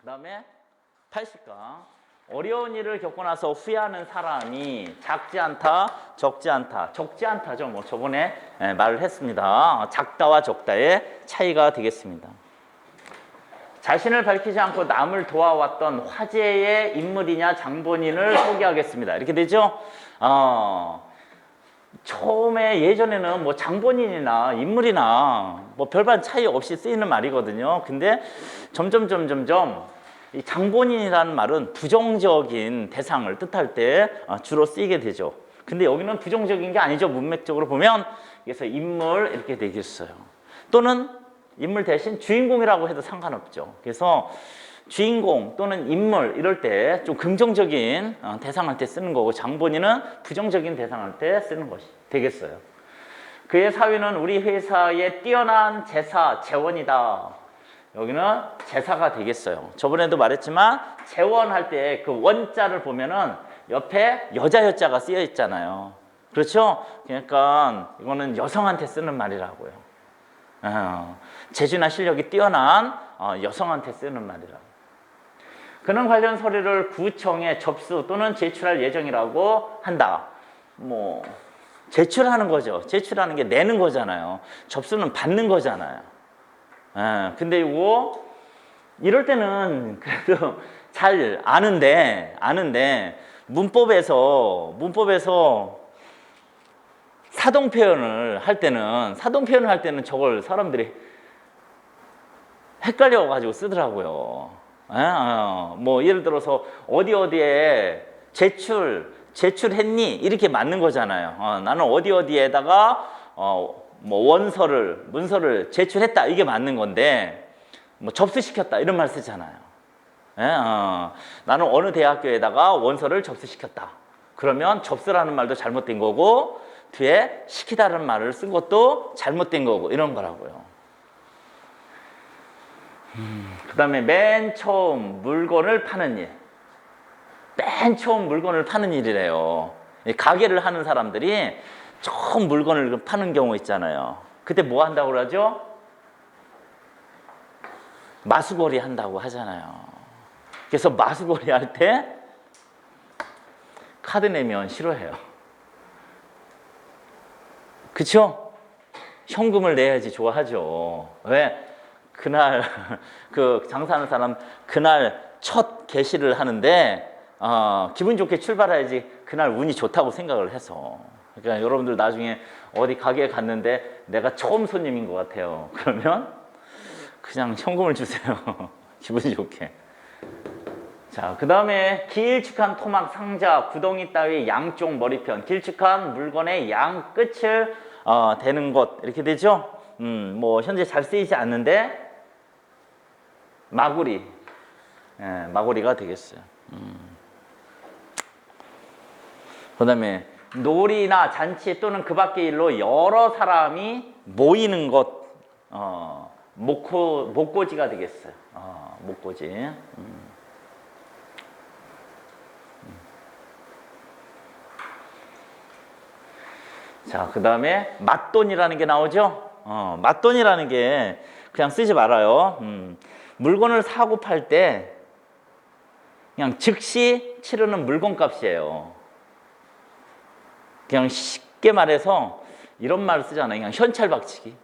다음에 80강. 어려운 일을 겪고 나서 후회하는 사람이 작지 않다, 적지 않다. 적지 않다죠. 뭐 저번에 말을 했습니다. 작다와 적다의 차이가 되겠습니다. 자신을 밝히지 않고 남을 도와왔던 화제의 인물이냐 장본인을 소개하겠습니다. 이렇게 되죠. 처음에 예전에는 뭐 장본인이나 인물이나 뭐 별반 차이 없이 쓰이는 말이거든요. 근데 점점 이 장본인이라는 말은 부정적인 대상을 뜻할 때 주로 쓰이게 되죠. 근데 여기는 부정적인 게 아니죠. 문맥적으로 보면. 그래서 인물 이렇게 되겠어요. 또는 인물 대신 주인공이라고 해도 상관없죠. 그래서 주인공 또는 인물 이럴 때 좀 긍정적인 대상할 때 쓰는 거고, 장본인은 부정적인 대상할 때 쓰는 것이 되겠어요. 그의 사위는 우리 회사의 뛰어난 제사, 재원이다. 여기는 제사가 되겠어요. 저번에도 말했지만 재원할 때 그 원자를 보면은 옆에 여자가 쓰여 있잖아요. 그렇죠? 그러니까 이거는 여성한테 쓰는 말이라고요. 재주나 실력이 뛰어난 여성한테 쓰는 말이라고. 그는 관련 서류를 구청에 접수 또는 제출할 예정이라고 한다. 뭐 제출하는 거죠. 제출하는 게 내는 거잖아요. 접수는 받는 거잖아요. 근데 이거 이럴 때는 그래도 잘 아는데 문법에서 사동 표현을 할 때는 저걸 사람들이 헷갈려 가지고 쓰더라고요. 뭐 예를 들어서 어디에 제출했니? 이렇게 맞는 거잖아요. 나는 어디에다가 뭐 문서를 제출했다, 이게 맞는 건데, 뭐 접수시켰다 이런 말 쓰잖아요. 나는 어느 대학교에다가 원서를 접수시켰다. 그러면 접수라는 말도 잘못된 거고 뒤에 시키다라는 말을 쓴 것도 잘못된 거고 이런 거라고요. 그 다음에 맨 처음 물건을 파는 일. 맨 처음 물건을 파는 일이래요. 가게를 하는 사람들이 처음 물건을 파는 경우 있잖아요. 그때 뭐 한다고 그러죠? 마수거리 한다고 하잖아요. 그래서 마수거리 할 때 카드 내면 싫어해요. 그쵸? 현금을 내야지 좋아하죠. 왜? 그날 그 장사하는 사람 그날 첫 개시를 하는데 기분 좋게 출발해야지 그날 운이 좋다고 생각을 해서. 그러니까 여러분들 나중에 어디 가게에 갔는데 내가 처음 손님인 것 같아요. 그러면 그냥 현금을 주세요. 기분이 좋게. 자, 그 다음에 길쭉한 토막, 상자, 구덩이 따위 양쪽 머리편. 길쭉한 물건의 양 끝을 대는 것 이렇게 되죠. 뭐 현재 잘 쓰이지 않는데 마구리, 마구리가 되겠어요. 그 다음에 놀이나 잔치 또는 그 밖의 일로 여러 사람이 모이는 것, 목고지가 되겠어요. 목고지. 자, 그 다음에 맞돈이라는 게 나오죠. 맞돈이라는 게 그냥 쓰지 말아요. 물건을 사고 팔 때 그냥 즉시 치르는 물건값이에요. 그냥 쉽게 말해서 이런 말을 쓰잖아요. 그냥 현찰박치기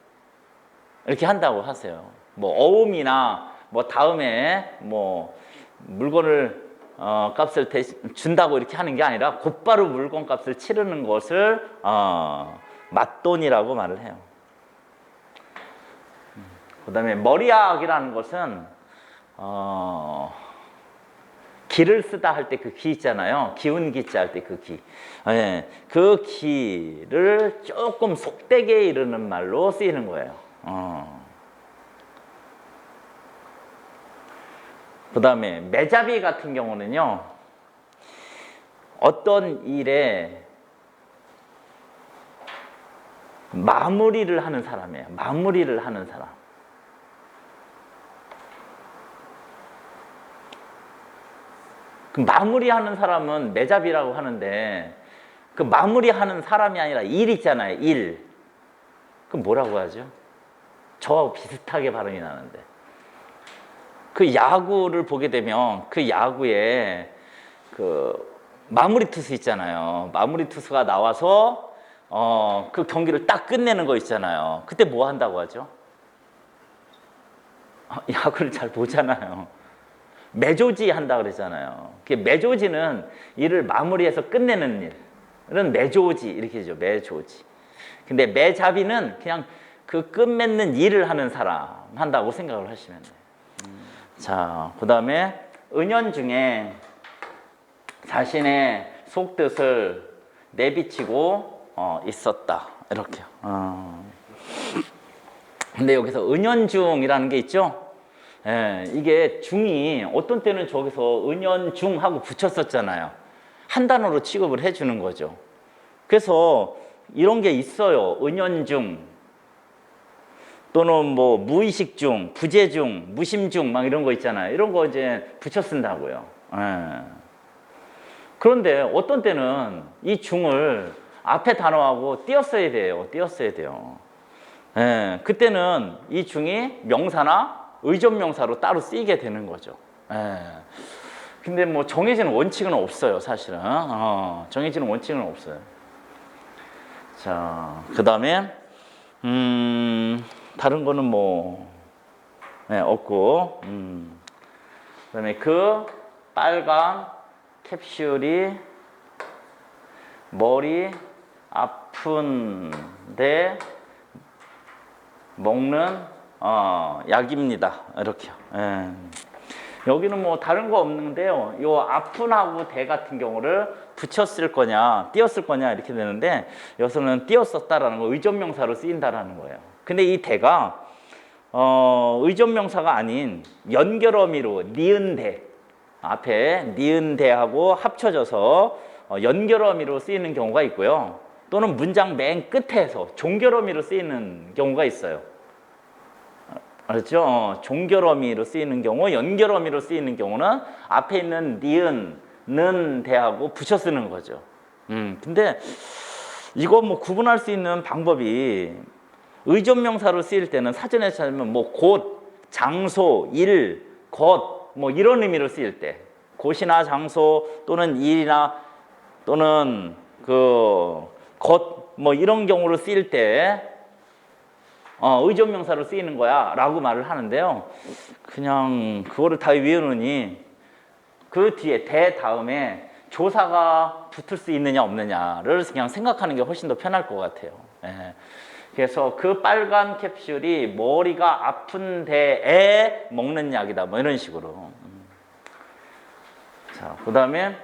이렇게 한다고 하세요. 뭐 어음이나 뭐 다음에 뭐 물건을 값을 준다고 이렇게 하는 게 아니라 곧바로 물건값을 치르는 것을 맞돈이라고 말을 해요. 그 다음에 머리약이라는 것은 기를 쓰다 할 때 그 기 있잖아요. 기운 기자 할 때 그 기. 그 기를 조금 속되게 이르는 말로 쓰이는 거예요. 그 다음에 매잡이 같은 경우는요, 어떤 일에 마무리를 하는 사람이에요. 마무리를 하는 사람. 그 마무리하는 사람은 매잡이라고 하는데, 그 마무리하는 사람이 아니라 일 있잖아요. 일. 그럼 뭐라고 하죠? 저하고 비슷하게 발음이 나는데. 그 야구를 보게 되면 그 야구에 그 마무리 투수 있잖아요. 마무리 투수가 나와서 그 경기를 딱 끝내는 거 있잖아요. 그때 뭐 한다고 하죠? 야구를 잘 보잖아요. 매조지 한다 그러잖아요. 매조지는 일을 마무리해서 끝내는 일은 매조지 이렇게 되죠. 매조지. 근데 매잡이는 그냥 그 끝맺는 일을 하는 사람 한다고 생각을 하시면 돼요. 자, 그 다음에 은연중에 자신의 속뜻을 내비치고 있었다. 이렇게요. 근데 여기서 은연중이라는 게 있죠. 예, 이게 중이 어떤 때는 저기서 은연중하고 붙였었잖아요. 한 단어로 취급을 해주는 거죠. 그래서 이런 게 있어요. 은연중 또는 뭐 무의식중, 부재중, 무심중 막 이런 거 있잖아요. 이런 거 이제 붙여 쓴다고요. 예. 그런데 어떤 때는 이 중을 앞에 단어하고 띄었어야 돼요. 띄었어야 돼요. 예. 그때는 이 중이 명사나 의존명사로 따로 쓰이게 되는 거죠. 예. 근데 뭐 정해지는 원칙은 없어요, 사실은. 정해지는 원칙은 없어요. 자, 그 다음에, 다른 거는 뭐, 네, 없고, 그 다음에 그 빨간 캡슐이 머리 아픈데 먹는 약입니다. 이렇게요. 예. 여기는 뭐 다른 거 없는데요. 요 아픈하고 대 같은 경우를 붙였을 거냐, 띄었을 거냐 이렇게 되는데 여기서는 띄었었다라는 거 의존명사로 쓰인다라는 거예요. 근데 이 대가 의존명사가 아닌 연결어미로 니은 대 앞에 니은 대하고 합쳐져서 연결어미로 쓰이는 경우가 있고요. 또는 문장 맨 끝에서 종결어미로 쓰이는 경우가 있어요. 그렇죠? 종결어미로 쓰이는 경우, 연결어미로 쓰이는 경우는 앞에 있는 니은 대하고 붙여 쓰는 거죠. 근데 이거 뭐 구분할 수 있는 방법이 의존명사로 쓰일 때는 사전에 찾으면 뭐 곳, 장소, 일, 것 뭐 이런 의미로 쓰일 때 곳이나 장소 또는 일이나 또는 그 것 뭐 이런 경우로 쓰일 때 의존명사로 쓰이는 거야 라고 말을 하는데요. 그냥 그거를 다 외우느니 그 뒤에 대 다음에 조사가 붙을 수 있느냐 없느냐를 그냥 생각하는 게 훨씬 더 편할 것 같아요. 예. 그래서 그 빨간 캡슐이 머리가 아픈 데에 먹는 약이다 뭐 이런 식으로. 자, 그 다음에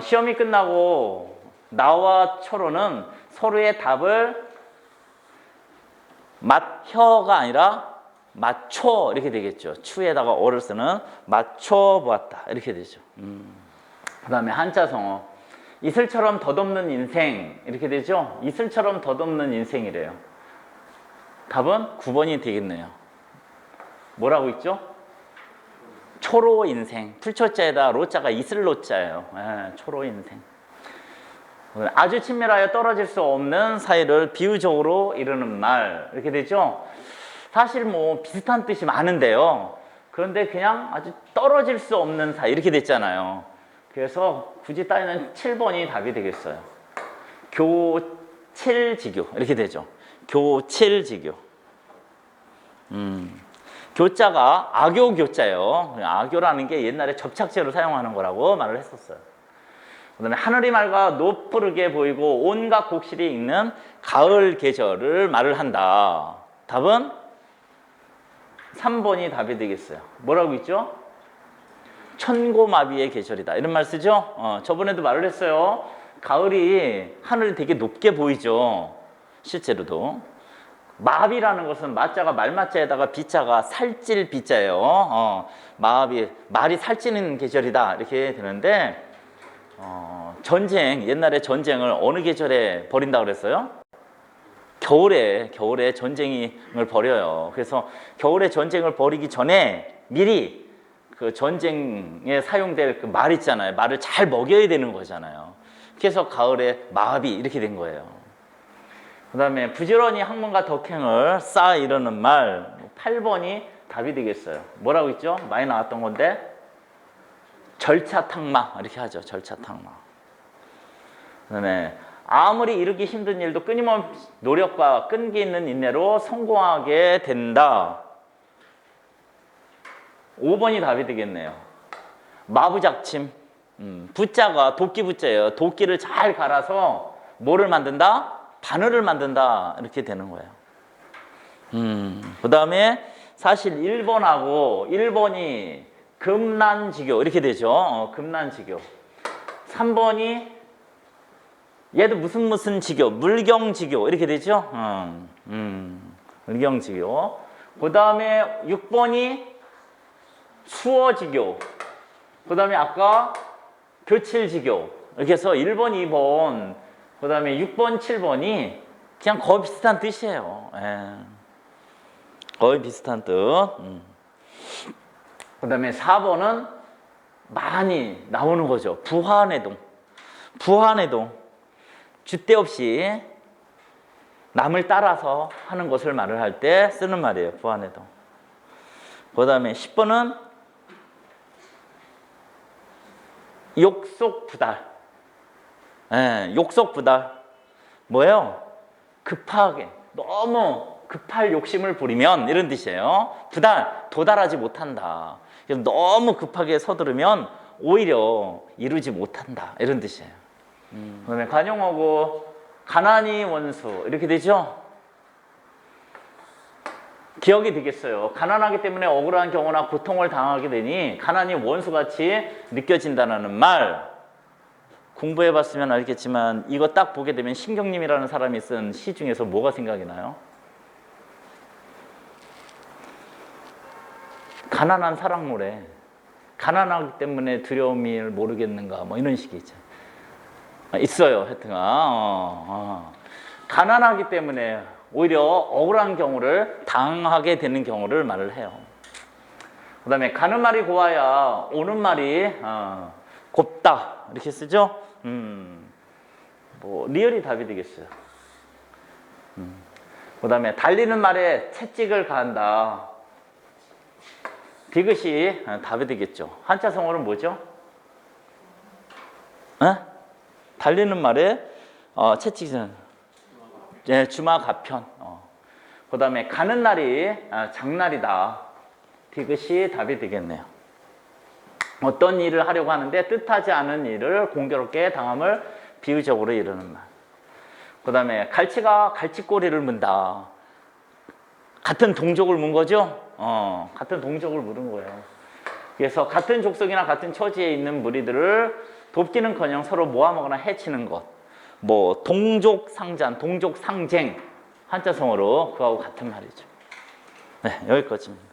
시험이 끝나고 나와 초로는 서로의 답을 맞혀가 아니라 맞춰 이렇게 되겠죠. 추에다가 어를 쓰는 맞춰 보았다 이렇게 되죠. 그 다음에 한자성어 이슬처럼 덧없는 인생 이렇게 되죠. 이슬처럼 덧없는 인생이래요. 답은 9번이 되겠네요. 뭐라고 있죠? 초로 인생. 풀초자에다 로자가 이슬로자예요. 초로 인생. 아주 친밀하여 떨어질 수 없는 사이를 비유적으로 이루는 말 이렇게 되죠. 사실 뭐 비슷한 뜻이 많은데요. 그런데 그냥 아주 떨어질 수 없는 사이 이렇게 됐잖아요. 그래서 굳이 따지면 7번이 답이 되겠어요. 교칠지교 이렇게 되죠. 교칠지교. 교자가 악교 교자예요. 악교라는 게 옛날에 접착제로 사용하는 거라고 말을 했었어요. 그 다음에 하늘이 맑아 노푸르게 보이고 온갖 곡실이 있는 가을 계절을 말을 한다. 답은 3번이 답이 되겠어요. 뭐라고 있죠? 천고마비의 계절이다. 이런 말 쓰죠? 저번에도 말을 했어요. 가을이 하늘이 되게 높게 보이죠. 실제로도. 마비라는 것은 마자가 말마자에다가 비자가 살찔 비자예요. 말이 살찌는 계절이다. 이렇게 되는데 전쟁, 옛날에 전쟁을 어느 계절에 벌인다고 그랬어요? 겨울에 전쟁을 벌여요. 그래서 겨울에 전쟁을 벌이기 전에 미리 그 전쟁에 사용될 그 말 있잖아요. 말을 잘 먹여야 되는 거잖아요. 그래서 가을에 마비 이렇게 된 거예요. 그 다음에 부지런히 학문과 덕행을 쌓아 이루는 말 8번이 답이 되겠어요. 뭐라고 했죠? 많이 나왔던 건데 절차탕마 이렇게 하죠. 절차탕마. 그다음에 아무리 이루기 힘든 일도 끊임없이 노력과 끈기 있는 인내로 성공하게 된다. 5번이 답이 되겠네요. 마부작침. 부자가 도끼 부자예요. 도끼를 잘 갈아서 뭐를 만든다? 바늘을 만든다. 이렇게 되는 거예요. 그 다음에 사실 1번이 금난지교 이렇게 되죠. 금난지교. 3번이 얘도 무슨 지교, 물경지교 이렇게 되죠. 물경지교. 그 다음에 6번이 수어지교. 그 다음에 아까 교칠지교. 이렇게 해서 1번, 2번, 그 다음에 6번, 7번이 그냥 거의 비슷한 뜻이에요. 예. 거의 비슷한 뜻. 그 다음에 4번은 많이 나오는 거죠. 부화내동. 부화내동. 줏대 없이 남을 따라서 하는 것을 말을 할 때 쓰는 말이에요. 부화내동. 그 다음에 10번은 욕속부달. 예, 욕속부달. 뭐예요? 급하게, 너무 급할 욕심을 부리면 이런 뜻이에요. 부달, 도달하지 못한다. 그래서 너무 급하게 서두르면 오히려 이루지 못한다. 이런 뜻이에요. 그다음에 관용어고 가난이 원수 이렇게 되죠. 기억이 되겠어요. 가난하기 때문에 억울한 경우나 고통을 당하게 되니 가난이 원수같이 느껴진다는 말. 공부해봤으면 알겠지만 이거 딱 보게 되면 신경님이라는 사람이 쓴 시 중에서 뭐가 생각이 나요? 가난한 사랑노래. 가난하기 때문에 두려움을 모르겠는가 뭐 이런 식이죠. 있어요. 하여튼 가난하기 때문에 오히려 억울한 경우를 당하게 되는 경우를 말을 해요. 그 다음에 가는 말이 고와야 오는 말이 곱다 이렇게 쓰죠. 뭐 리얼이 답이 되겠어요. 그 다음에 달리는 말에 채찍을 가한다. 디귿이 답이 되겠죠. 한자성어는 뭐죠? 달리는 말에 채찍은 주마가편. 그 다음에 가는 날이 장날이다. 디귿이 답이 되겠네요. 어떤 일을 하려고 하는데 뜻하지 않은 일을 공교롭게 당함을 비유적으로 이루는 말. 그 다음에 갈치가 갈치꼬리를 문다. 같은 동족을 문 거죠? 같은 동족을 물은 거예요. 그래서 같은 족속이나 같은 처지에 있는 무리들을 돕기는커녕 서로 모함하거나 해치는 것. 뭐 동족상잔, 동족상쟁. 한자성어로 그하고 같은 말이죠. 네, 여기까지입니다.